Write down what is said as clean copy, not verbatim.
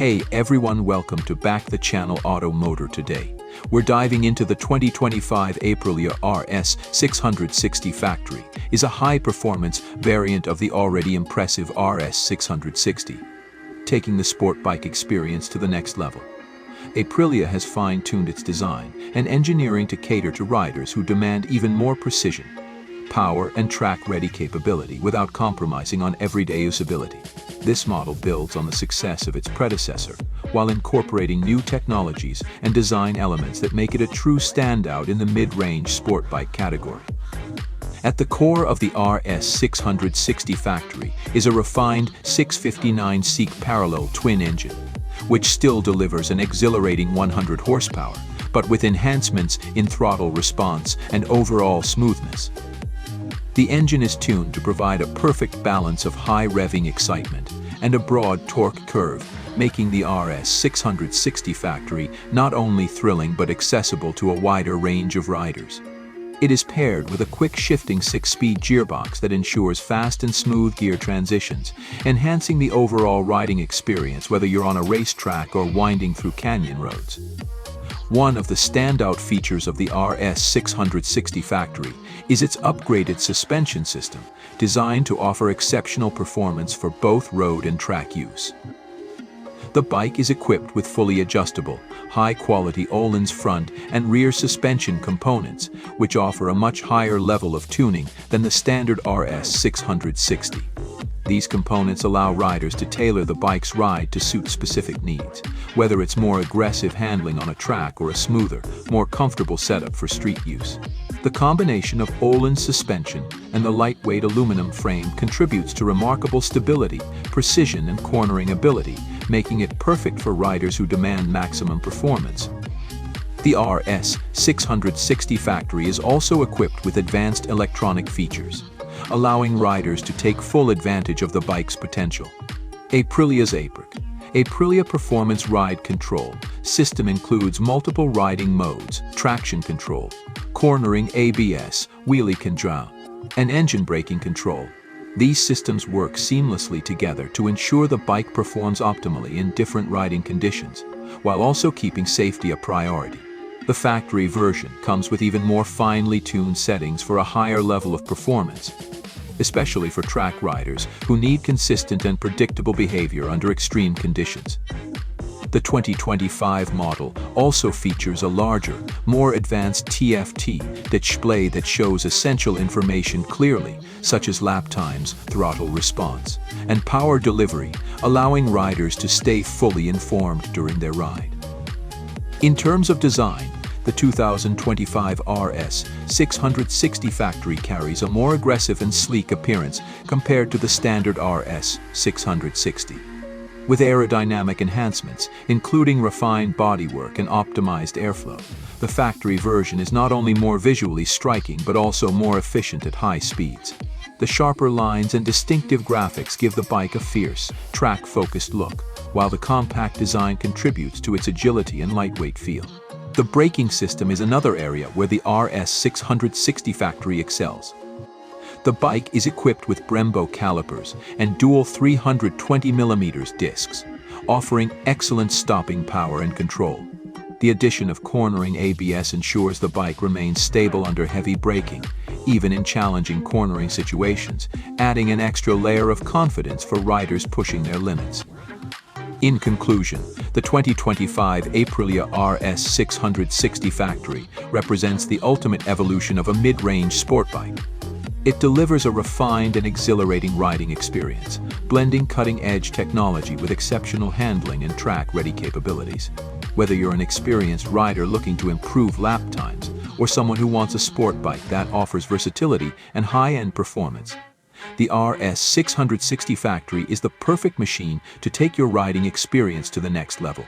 Hey everyone, welcome to Back the Channel Auto Motor. Today, we're diving into the 2025 Aprilia RS 660 Factory. Is a high-performance variant of the already impressive RS 660, taking the sport bike experience to the next level. Aprilia has fine-tuned its design and engineering to cater to riders who demand even more precision, power and track-ready capability without compromising on everyday usability. This model builds on the success of its predecessor, while incorporating new technologies and design elements that make it a true standout in the mid-range sport bike category. At the core of the RS 660 Factory is a refined 659-seat parallel twin engine, which still delivers an exhilarating 100 horsepower, but with enhancements in throttle response and overall smoothness. The engine is tuned to provide a perfect balance of high revving excitement and a broad torque curve, making the RS 660 Factory not only thrilling but accessible to a wider range of riders. It is paired with a quick shifting 6-speed gearbox that ensures fast and smooth gear transitions, enhancing the overall riding experience whether you're on a racetrack or winding through canyon roads. One of the standout features of the RS 660 Factory is its upgraded suspension system, designed to offer exceptional performance for both road and track use. The bike is equipped with fully adjustable, high-quality Öhlins front and rear suspension components, which offer a much higher level of tuning than the standard RS 660. These components allow riders to tailor the bike's ride to suit specific needs, whether it's more aggressive handling on a track or a smoother, more comfortable setup for street use. The combination of Öhlins suspension and the lightweight aluminum frame contributes to remarkable stability, precision, and cornering ability, making it perfect for riders who demand maximum performance. The RS 660 Factory is also equipped with advanced electronic features, allowing riders to take full advantage of the bike's potential. Aprilia's APRC, Aprilia Performance Ride Control system includes multiple riding modes, traction control, cornering ABS, wheelie control, and engine braking control. These systems work seamlessly together to ensure the bike performs optimally in different riding conditions, while also keeping safety a priority. The factory version comes with even more finely tuned settings for a higher level of performance, especially for track riders who need consistent and predictable behavior under extreme conditions. The 2025 model also features a larger, more advanced TFT display that shows essential information clearly, such as lap times, throttle response, and power delivery, allowing riders to stay fully informed during their ride. In terms of design, the 2025 RS 660 Factory carries a more aggressive and sleek appearance compared to the standard RS 660. With aerodynamic enhancements, including refined bodywork and optimized airflow, the factory version is not only more visually striking but also more efficient at high speeds. The sharper lines and distinctive graphics give the bike a fierce, track-focused look, while the compact design contributes to its agility and lightweight feel. The braking system is another area where the RS 660 Factory excels. The bike is equipped with Brembo calipers and dual 320mm discs, offering excellent stopping power and control. The addition of cornering ABS ensures the bike remains stable under heavy braking, even in challenging cornering situations, adding an extra layer of confidence for riders pushing their limits. In conclusion, the 2025 Aprilia RS 660 Factory represents the ultimate evolution of a mid-range sport bike. It delivers a refined and exhilarating riding experience, blending cutting-edge technology with exceptional handling and track-ready capabilities. Whether you're an experienced rider looking to improve lap times or someone who wants a sport bike that offers versatility and high-end performance, the RS 660 Factory is the perfect machine to take your riding experience to the next level.